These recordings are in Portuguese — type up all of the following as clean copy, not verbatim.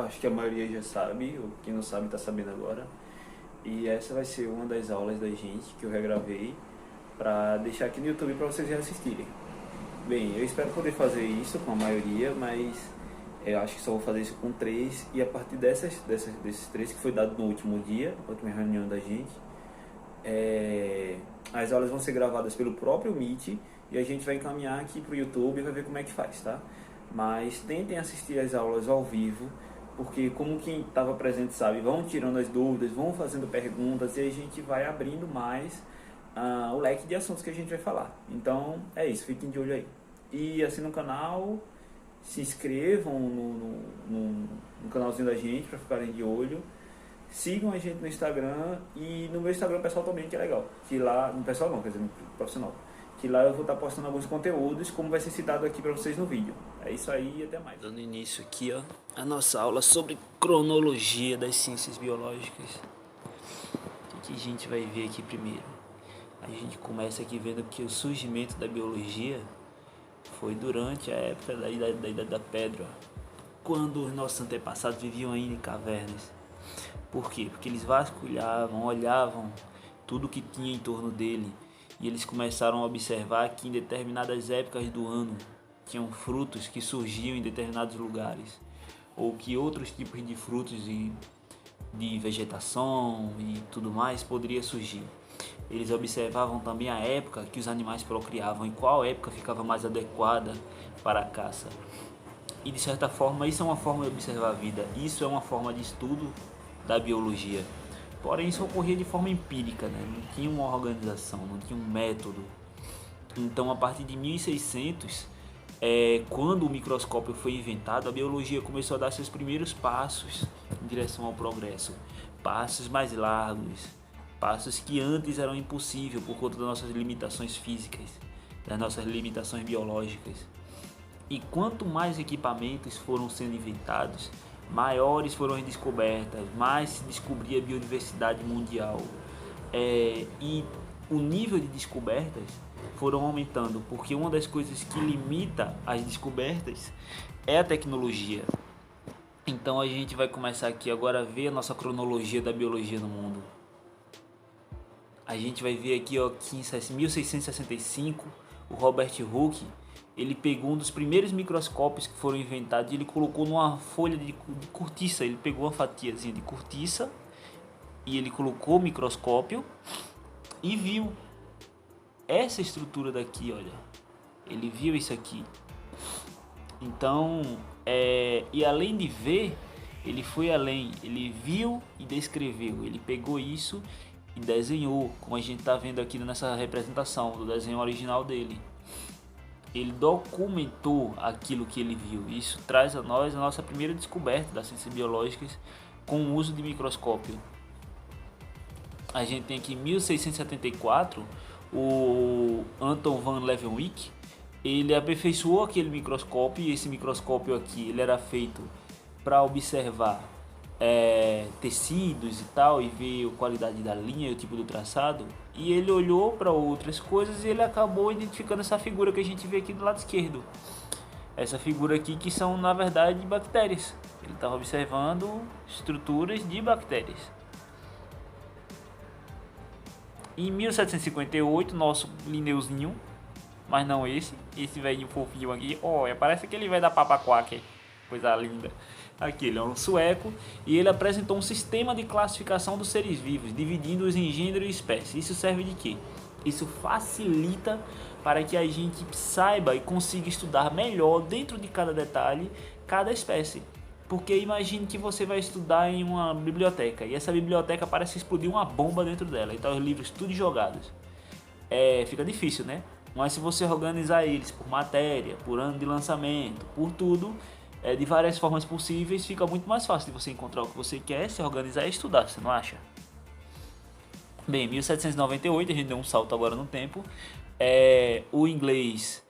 acho que a maioria já sabe, ou quem não sabe está sabendo agora. E essa vai ser uma das aulas da gente que eu regravei para deixar aqui no YouTube para vocês assistirem. Bem, eu espero poder fazer isso com a maioria, mas eu acho que só vou fazer isso com três. E a partir desses três que foi dado no último dia, na última reunião da gente, as aulas vão ser gravadas pelo próprio Meet e a gente vai encaminhar aqui para o YouTube e vai ver como é que faz, tá? Mas tentem assistir as aulas ao vivo, porque como quem estava presente sabe, vão tirando as dúvidas, vão fazendo perguntas e a gente vai abrindo mais o leque de assuntos que a gente vai falar. Então é isso, fiquem de olho aí. E assinem o canal, se inscrevam no canalzinho da gente para ficarem de olho. Sigam a gente no Instagram e no meu Instagram pessoal também, que é legal. Que lá, no pessoal não, quer dizer, no profissional. Que lá eu vou estar postando alguns conteúdos, como vai ser citado aqui para vocês no vídeo. É isso aí e até mais. Dando início aqui, ó, a nossa aula sobre cronologia das ciências biológicas. O que a gente vai ver aqui primeiro? A gente começa aqui vendo que o surgimento da biologia foi durante a época da Idade da Pedra, quando os nossos antepassados viviam ainda em cavernas. Por quê? Porque eles vasculhavam, olhavam tudo que tinha em torno dele e eles começaram a observar que em determinadas épocas do ano tinham frutos que surgiam em determinados lugares, ou que outros tipos de frutos de vegetação e tudo mais poderia surgir. Eles observavam também a época que os animais procriavam e qual época ficava mais adequada para a caça. E de certa forma isso é uma forma de observar a vida, isso é uma forma de estudo da biologia. Porém isso ocorria de forma empírica, né? Não tinha uma organização, não tinha um método. Então a partir de 1600, quando o microscópio foi inventado, a biologia começou a dar seus primeiros passos em direção ao progresso. Passos mais largos, passos que antes eram impossíveis por conta das nossas limitações físicas, das nossas limitações biológicas. E quanto mais equipamentos foram sendo inventados, maiores foram as descobertas, mais se descobria a biodiversidade mundial. E o nível de descobertas foram aumentando, porque uma das coisas que limita as descobertas é a tecnologia. Então a gente vai começar aqui agora a ver a nossa cronologia da biologia no mundo. A gente vai ver aqui, ó, que em 1665 o Robert Hooke ele pegou um dos primeiros microscópios que foram inventados e ele colocou numa folha de cortiça. Ele pegou uma fatiazinha de cortiça e ele colocou o microscópio e viu essa estrutura daqui, olha. Ele viu isso aqui. Então, e além de ver, ele foi além. Ele viu e descreveu. Ele pegou isso e desenhou, como a gente está vendo aqui nessa representação do desenho original dele. Ele documentou aquilo que ele viu. Isso traz a nós a nossa primeira descoberta das ciências biológicas com o uso de microscópio. A gente tem aqui em 1674 o Anton van Leeuwenhoek. Ele aperfeiçoou aquele microscópio e esse microscópio aqui ele era feito para observar tecidos e tal e ver a qualidade da linha e o tipo do traçado. E ele olhou para outras coisas e ele acabou identificando essa figura que a gente vê aqui do lado esquerdo. Essa figura aqui que são na verdade bactérias. Ele estava observando estruturas de bactérias. Em 1758, nosso Linneuzinho, mas não esse velhinho fofinho aqui, parece aquele velho da Papaquaque, coisa linda. Aqui ele é um sueco e ele apresentou um sistema de classificação dos seres vivos, dividindo-os em gênero e espécie. Isso serve de quê? Isso facilita para que a gente saiba e consiga estudar melhor dentro de cada detalhe, cada espécie. Porque imagine que você vai estudar em uma biblioteca e essa biblioteca parece explodir uma bomba dentro dela. Então os livros tudo jogados. Fica difícil, né? Mas se você organizar eles por matéria, por ano de lançamento, por tudo, de várias formas possíveis, fica muito mais fácil de você encontrar o que você quer, se organizar e estudar, você não acha? Bem, em 1798, a gente deu um salto agora no tempo, o inglês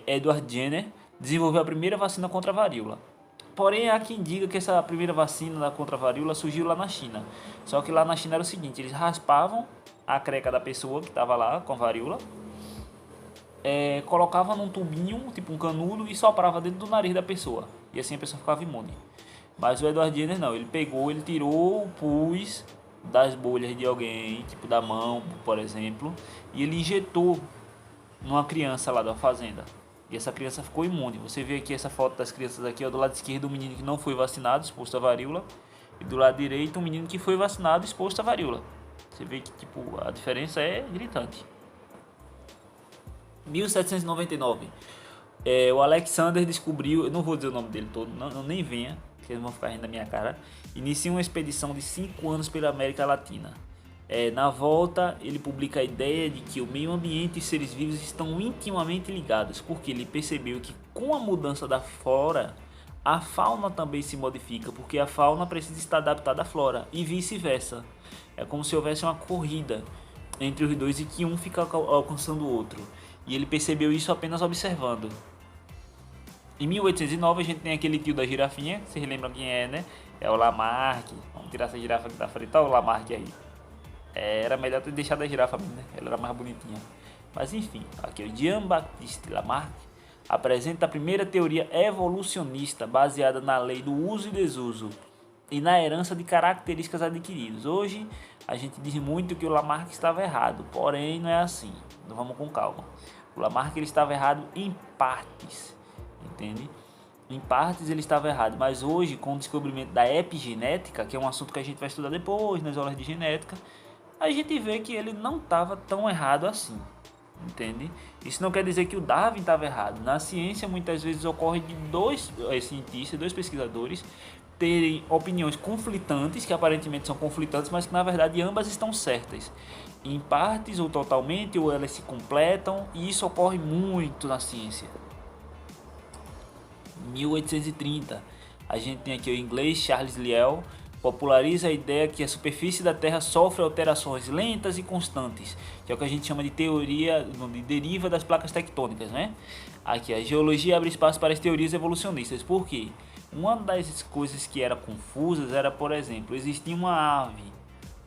Edward Jenner desenvolveu a primeira vacina contra a varíola. Porém, há quem diga que essa primeira vacina contra a varíola surgiu lá na China. Só que lá na China era o seguinte, eles raspavam a creca da pessoa que estava lá com a varíola, colocava num tubinho, tipo um canudo, e soprava dentro do nariz da pessoa. E assim a pessoa ficava imune. Mas o Edward Jenner não, ele pegou, ele tirou o pus das bolhas de alguém, tipo da mão, por exemplo, e ele injetou numa criança lá da fazenda. E essa criança ficou imune. Você vê aqui essa foto das crianças aqui, ó, do lado esquerdo um menino que não foi vacinado, exposto à varíola, e do lado direito um menino que foi vacinado, exposto à varíola. Você vê que tipo a diferença é gritante. 1799. O Alexander descobriu, eu não vou dizer o nome dele todo, não nem venha, que eles vão ficar rindo da minha cara. Inicia uma expedição de 5 anos pela América Latina. Na volta, ele publica a ideia de que o meio ambiente e os seres vivos estão intimamente ligados, porque ele percebeu que com a mudança da flora, a fauna também se modifica, porque a fauna precisa estar adaptada à flora e vice-versa. É como se houvesse uma corrida entre os dois e que um fica alcançando o outro. E ele percebeu isso apenas observando. Em 1809 a gente tem aquele tio da girafinha, vocês lembram quem é, né? É o Lamarck. Vamos tirar essa girafa que tá frente, olha o Lamarck aí. Era melhor ter deixado a girafa mesmo, né? Ela era mais bonitinha. Mas enfim, aqui o Jean-Baptiste Lamarck apresenta a primeira teoria evolucionista baseada na lei do uso e desuso e na herança de características adquiridas. Hoje a gente diz muito que o Lamarck estava errado, porém não é assim. Então vamos com calma. O Lamarck ele estava errado em partes, entende? Em partes ele estava errado, mas hoje com o descobrimento da epigenética, que é um assunto que a gente vai estudar depois nas aulas de genética, a gente vê que ele não estava tão errado assim, entende? Isso não quer dizer que o Darwin estava errado. Na ciência muitas vezes ocorre de dois cientistas, dois pesquisadores terem opiniões conflitantes, que aparentemente são conflitantes, mas que na verdade ambas estão certas. Em partes ou totalmente, ou elas se completam, e isso ocorre muito na ciência. 1830, a gente tem aqui o inglês Charles Lyell, populariza a ideia que a superfície da Terra sofre alterações lentas e constantes, que é o que a gente chama de teoria de deriva das placas tectônicas, né? Aqui a geologia abre espaço para as teorias evolucionistas. Por quê? Uma das coisas que era confusas era, por exemplo, existia uma ave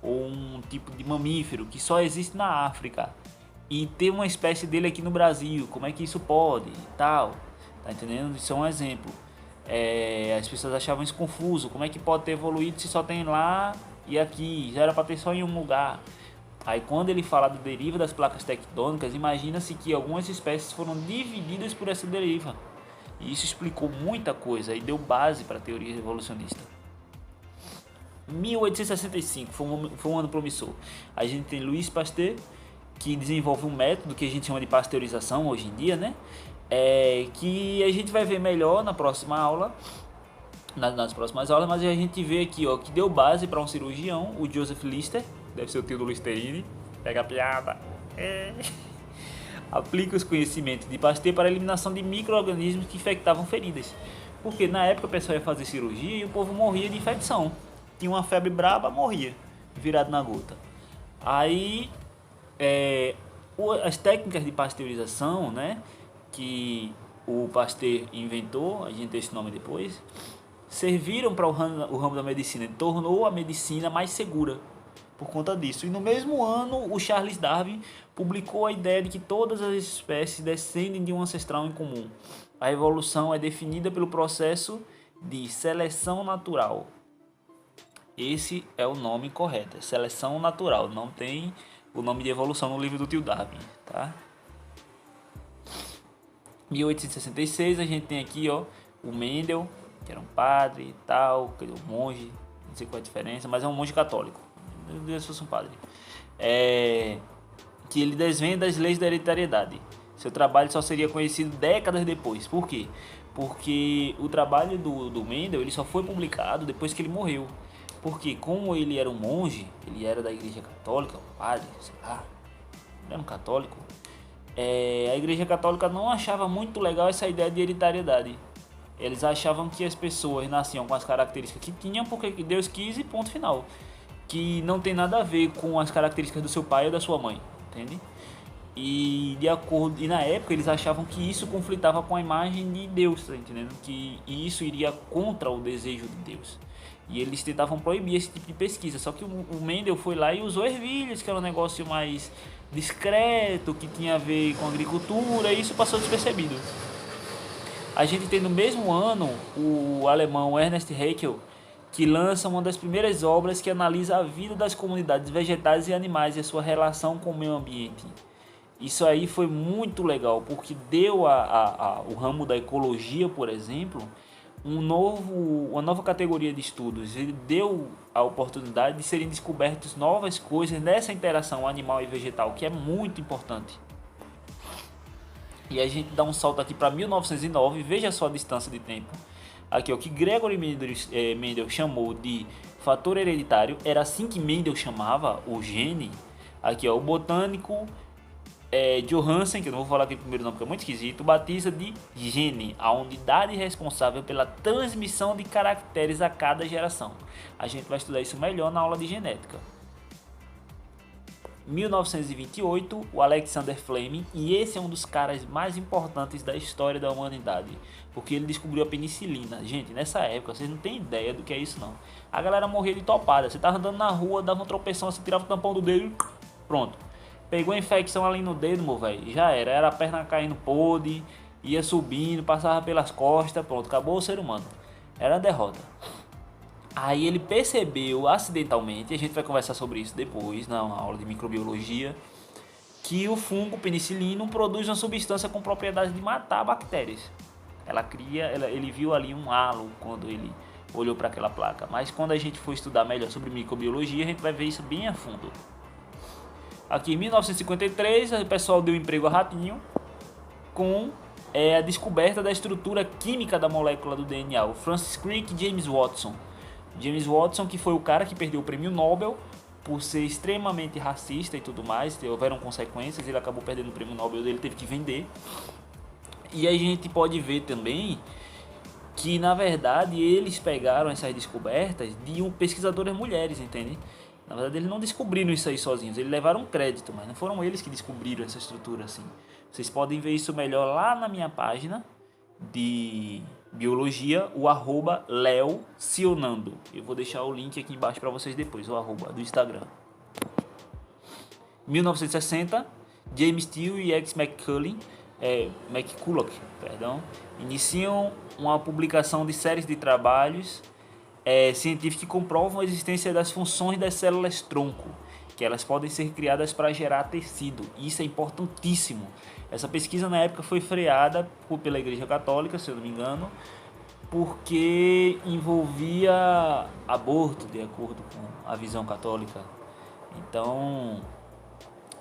ou um tipo de mamífero que só existe na África e ter uma espécie dele aqui no Brasil, como é que isso pode e tal, tá entendendo? Isso é um exemplo. As pessoas achavam isso confuso, como é que pode ter evoluído se só tem lá e aqui, já era para ter só em um lugar. Aí quando ele fala do deriva das placas tectônicas, imagina-se que algumas espécies foram divididas por essa deriva. E isso explicou muita coisa e deu base para a teoria evolucionista. 1865 foi um ano promissor. A gente tem Louis Pasteur, que desenvolve um método que a gente chama de pasteurização hoje em dia, né? Que a gente vai ver melhor na próxima aula, nas próximas aulas, mas a gente vê aqui, ó, que deu base para um cirurgião, o Joseph Lister, deve ser o tio do Listerine, pega a piada. Aplica os conhecimentos de Pasteur para a eliminação de micro-organismos que infectavam feridas, porque na época o pessoal ia fazer cirurgia e o povo morria de infecção, tinha uma febre braba, morria, virado na gota. Aí as técnicas de pasteurização, né, que o Pasteur inventou, a gente tem esse nome depois, serviram para o ramo da medicina, tornou a medicina mais segura por conta disso. E no mesmo ano, o Charles Darwin publicou a ideia de que todas as espécies descendem de um ancestral em comum. A evolução é definida pelo processo de seleção natural. Esse é o nome correto, é seleção natural, não tem o nome de evolução no livro do tio Darwin, tá? 1866 a gente tem aqui, ó, o Mendel, que era um padre e tal, que era um monge, não sei qual é a diferença, mas é um monge católico, meu Deus, se fosse um padre, que ele desvenda as leis da hereditariedade. Seu trabalho só seria conhecido décadas depois. Por quê? Porque o trabalho do Mendel ele só foi publicado depois que ele morreu. Porque como ele era um monge, ele era da igreja católica, um padre, sei lá, ele era um católico, a igreja católica não achava muito legal essa ideia de hereditariedade. Eles achavam que as pessoas nasciam com as características que tinham porque Deus quis e ponto final. Que não tem nada a ver com as características do seu pai ou da sua mãe, entende? E na época eles achavam que isso conflitava com a imagem de Deus, tá entendendo? Que isso iria contra o desejo de Deus. E eles tentavam proibir esse tipo de pesquisa. Só que o Mendel foi lá e usou ervilhas, que era um negócio mais discreto, que tinha a ver com agricultura, e isso passou despercebido. A gente tem no mesmo ano o alemão Ernest Haeckel, que lança uma das primeiras obras que analisa a vida das comunidades vegetais e animais e a sua relação com o meio ambiente. Isso aí foi muito legal, porque deu o ramo da ecologia, por exemplo, uma nova categoria de estudos. Ele deu a oportunidade de serem descobertas novas coisas nessa interação animal e vegetal, que é muito importante. E a gente dá um salto aqui para 1909, veja só a distância de tempo. Aqui, ó, que Gregory Mendel chamou de fator hereditário, era assim que Mendel chamava o gene. Aqui, ó, o botânico Johansen, que eu não vou falar aqui o primeiro nome porque é muito esquisito, batiza de gene, a unidade responsável pela transmissão de caracteres a cada geração. A gente vai estudar isso melhor na aula de genética. 1928, o Alexander Fleming, e esse é um dos caras mais importantes da história da humanidade, porque ele descobriu a penicilina. Gente, nessa época, vocês não têm ideia do que é isso não. A galera morria de topada, você tava andando na rua, dava um tropeção, você tirava o tampão do dedo, pronto. Pegou a infecção ali no dedo, meu velho, já era a perna caindo podre, ia subindo, passava pelas costas, pronto, acabou o ser humano. Era a derrota. Aí ele percebeu acidentalmente, e a gente vai conversar sobre isso depois na aula de microbiologia, que o fungo penicillinum produz uma substância com propriedade de matar bactérias. Ele viu ali um halo quando ele olhou para aquela placa, mas quando a gente for estudar melhor sobre microbiologia, a gente vai ver isso bem a fundo. Aqui em 1953, o pessoal deu emprego a ratinho com a descoberta da estrutura química da molécula do DNA, o Francis Crick e James Watson. James Watson, que foi o cara que perdeu o prêmio Nobel por ser extremamente racista e tudo mais, houveram consequências, ele acabou perdendo o prêmio Nobel dele, teve que vender. E a gente pode ver também que, na verdade, eles pegaram essas descobertas de pesquisadoras mulheres, entende? Na verdade, eles não descobriram isso aí sozinhos, eles levaram um crédito, mas não foram eles que descobriram essa estrutura assim. Vocês podem ver isso melhor lá na minha página de biologia, o @leocionando. Eu vou deixar o link aqui embaixo para vocês depois, o arroba do Instagram. 1960, James Steele e X. McCulloch, iniciam uma publicação de séries de trabalhos científicos que comprovam a existência das funções das células tronco, que elas podem ser criadas para gerar tecido. Isso é importantíssimo. Essa pesquisa na época foi freada pela Igreja Católica, se eu não me engano, porque envolvia aborto, de acordo com a visão católica. Então,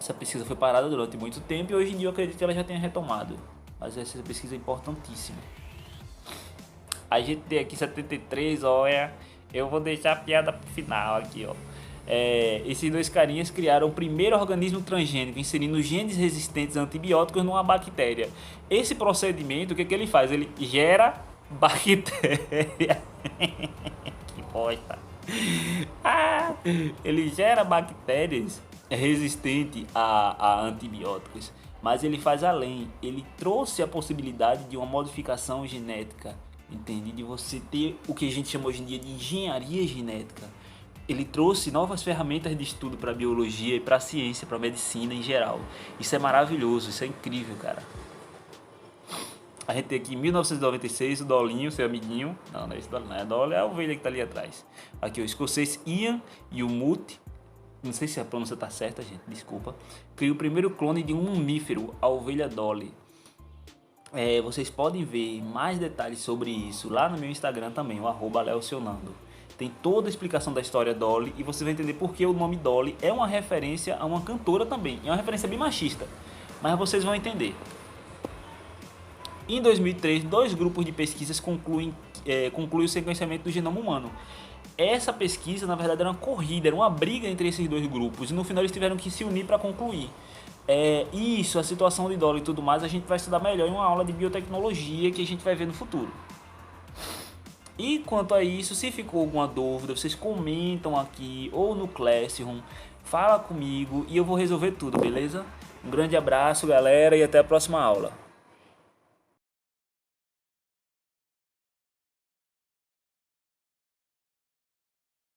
essa pesquisa foi parada durante muito tempo e hoje em dia eu acredito que ela já tenha retomado. Mas essa pesquisa é importantíssima. A gente tem aqui 73, olha, eu vou deixar a piada pro final aqui, ó. Esses dois carinhas criaram o primeiro organismo transgênico, inserindo genes resistentes a antibióticos numa bactéria. Esse procedimento, o que ele faz? Ele gera bactéria. Que bosta. Ele gera bactérias resistentes a antibióticos, mas ele faz além. Ele trouxe a possibilidade de uma modificação genética, entende? De você ter o que a gente chama hoje em dia de engenharia genética. Ele trouxe novas ferramentas de estudo para a biologia e para a ciência, para a medicina em geral. Isso é maravilhoso, isso é incrível, cara. A gente tem aqui em 1996 o Dolinho, seu amiguinho. Não é esse Dolly, não é Dolly, é a ovelha que está ali atrás. Aqui o escocês Ian e o Moot, não sei se a pronúncia está certa, gente, desculpa. Criou o primeiro clone de um mamífero, a ovelha Dolly. Vocês podem ver mais detalhes sobre isso lá no meu Instagram também, o @leocionando. Tem toda a explicação da história Dolly e você vai entender por que o nome Dolly é uma referência a uma cantora também. É uma referência bem machista, mas vocês vão entender. Em 2003, 2 grupos de pesquisas concluem o sequenciamento do genoma humano. Essa pesquisa, na verdade, era uma corrida, era uma briga entre esses 2 grupos e no final eles tiveram que se unir para concluir. Isso, a situação de Dolly e tudo mais, a gente vai estudar melhor em uma aula de biotecnologia que a gente vai ver no futuro. E quanto a isso, se ficou alguma dúvida, vocês comentam aqui ou no Classroom, fala comigo e eu vou resolver tudo, beleza? Um grande abraço, galera, e até a próxima aula.